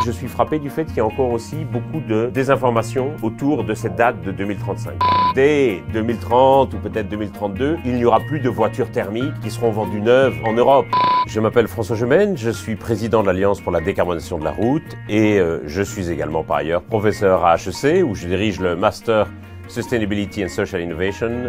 je suis frappé du fait qu'il y a encore aussi beaucoup de désinformation autour de cette date de 2035. Dès 2030 ou peut-être 2032, il n'y aura plus de voitures thermiques qui seront vendues neuves en Europe. Je m'appelle François Gemène, je suis président de l'Alliance pour la décarbonisation de la route et je suis également par ailleurs professeur à HEC où je dirige le Master Sustainability and Social Innovation.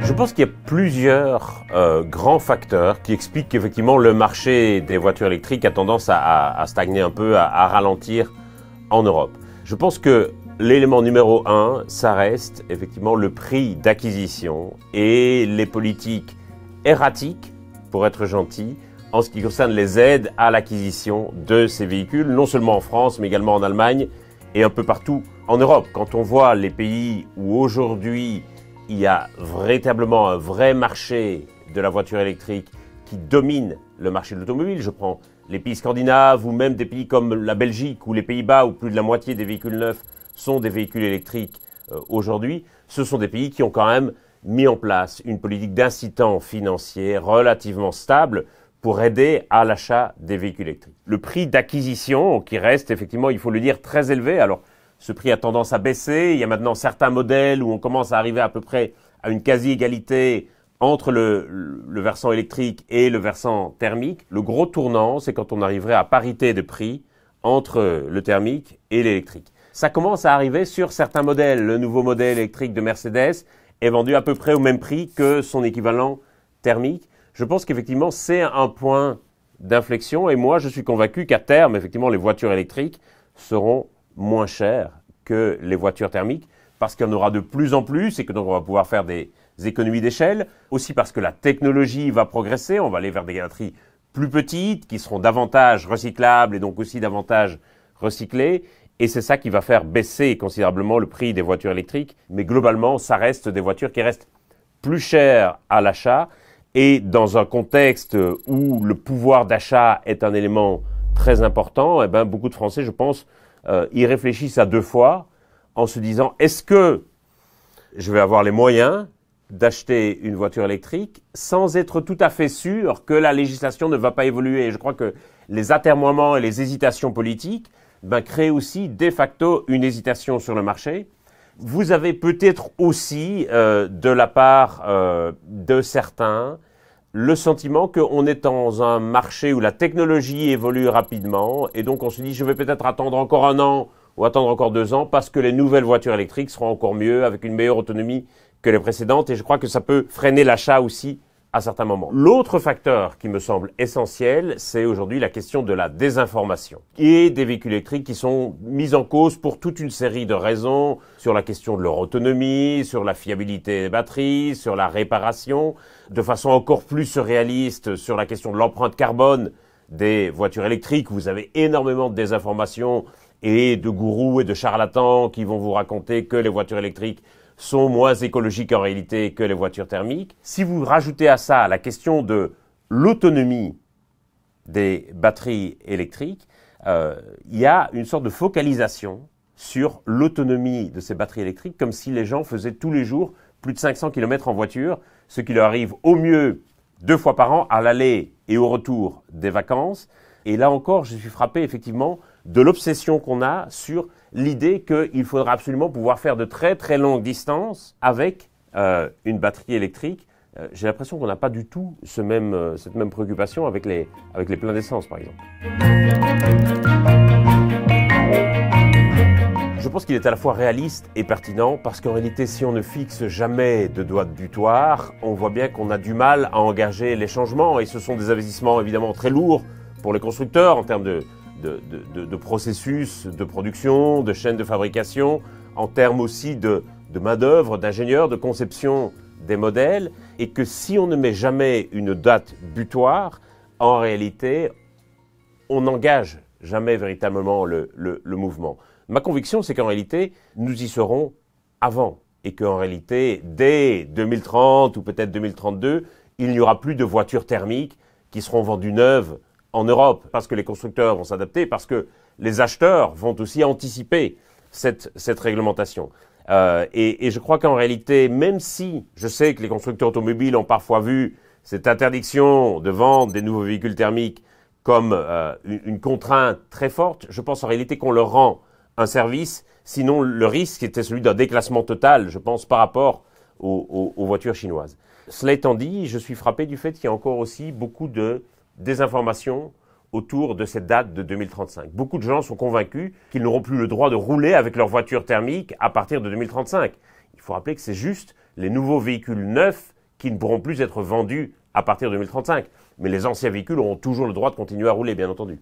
Je pense qu'il y a plusieurs grands facteurs qui expliquent qu'effectivement le marché des voitures électriques a tendance à stagner un peu, à ralentir en Europe. Je pense que l'élément numéro 1, ça reste effectivement le prix d'acquisition et les politiques erratiques, pour être gentil, en ce qui concerne les aides à l'acquisition de ces véhicules, non seulement en France, mais également en Allemagne et un peu partout en Europe. Quand on voit les pays où aujourd'hui il y a véritablement un vrai marché de la voiture électrique qui domine le marché de l'automobile, je prends les pays scandinaves ou même des pays comme la Belgique ou les Pays-Bas où plus de la moitié des véhicules neufs sont des véhicules électriques aujourd'hui, ce sont des pays qui ont quand même mis en place une politique d'incitant financier relativement stable pour aider à l'achat des véhicules électriques. Le prix d'acquisition, qui reste effectivement, il faut le dire, très élevé. Alors, ce prix a tendance à baisser. Il y a maintenant certains modèles où on commence à arriver à peu près à une quasi-égalité entre le versant électrique et le versant thermique. Le gros tournant, c'est quand on arriverait à parité de prix entre le thermique et l'électrique. Ça commence à arriver sur certains modèles. Le nouveau modèle électrique de Mercedes est vendu à peu près au même prix que son équivalent thermique. Je pense qu'effectivement, c'est un point d'inflexion et moi, je suis convaincu qu'à terme, effectivement, les voitures électriques seront moins chères que les voitures thermiques parce qu'il y en aura de plus en plus et que donc on va pouvoir faire des économies d'échelle. Aussi parce que la technologie va progresser, on va aller vers des batteries plus petites qui seront davantage recyclables et donc aussi davantage recyclées. Et c'est ça qui va faire baisser considérablement le prix des voitures électriques. Mais globalement, ça reste des voitures qui restent plus chères à l'achat. Et dans un contexte où le pouvoir d'achat est un élément très important, eh ben, beaucoup de Français, je pense, y réfléchissent à deux fois en se disant « Est-ce que je vais avoir les moyens d'acheter une voiture électrique sans être tout à fait sûr que la législation ne va pas évoluer ?» Et je crois que les atermoiements et les hésitations politiques créent aussi de facto une hésitation sur le marché. Vous avez peut-être aussi, de la part de certains, le sentiment qu'on est dans un marché où la technologie évolue rapidement et donc on se dit je vais peut-être attendre encore 1 an ou attendre encore 2 ans parce que les nouvelles voitures électriques seront encore mieux avec une meilleure autonomie que les précédentes et je crois que ça peut freiner l'achat aussi à certains moments. L'autre facteur qui me semble essentiel, c'est aujourd'hui la question de la désinformation et des véhicules électriques qui sont mis en cause pour toute une série de raisons sur la question de leur autonomie, sur la fiabilité des batteries, sur la réparation, de façon encore plus surréaliste sur la question de l'empreinte carbone des voitures électriques. Vous avez énormément de désinformation et de gourous et de charlatans qui vont vous raconter que les voitures électriques sont moins écologiques en réalité que les voitures thermiques. Si vous rajoutez à ça la question de l'autonomie des batteries électriques, il y a une sorte de focalisation sur l'autonomie de ces batteries électriques comme si les gens faisaient tous les jours plus de 500 km en voiture, ce qui leur arrive au mieux 2 fois par an à l'aller et au retour des vacances. Et là encore, je suis frappé effectivement de l'obsession qu'on a sur l'idée qu'il faudra absolument pouvoir faire de très très longues distances avec une batterie électrique. J'ai l'impression qu'on n'a pas du tout cette même préoccupation avec les pleins d'essence par exemple. Je pense qu'il est à la fois réaliste et pertinent parce qu'en réalité, si on ne fixe jamais de date butoir, on voit bien qu'on a du mal à engager les changements et ce sont des investissements évidemment très lourds pour les constructeurs en termes de processus de production, de chaînes de fabrication, en termes aussi de main-d'œuvre, d'ingénieurs, de conception des modèles, et que si on ne met jamais une date butoir, en réalité, on n'engage jamais véritablement le mouvement. Ma conviction, c'est qu'en réalité, nous y serons avant, et qu'en réalité, dès 2030 ou peut-être 2032, il n'y aura plus de voitures thermiques qui seront vendues neuves en Europe, parce que les constructeurs vont s'adapter, parce que les acheteurs vont aussi anticiper cette réglementation. Et je crois qu'en réalité, même si je sais que les constructeurs automobiles ont parfois vu cette interdiction de vendre des nouveaux véhicules thermiques comme une contrainte très forte, je pense en réalité qu'on leur rend un service. Sinon, le risque était celui d'un déclassement total, je pense, par rapport aux voitures chinoises. Cela étant dit, je suis frappé du fait qu'il y a encore aussi beaucoup de désinformation autour de cette date de 2035. Beaucoup de gens sont convaincus qu'ils n'auront plus le droit de rouler avec leur voiture thermique à partir de 2035. Il faut rappeler que c'est juste les nouveaux véhicules neufs qui ne pourront plus être vendus à partir de 2035. Mais les anciens véhicules auront toujours le droit de continuer à rouler, bien entendu.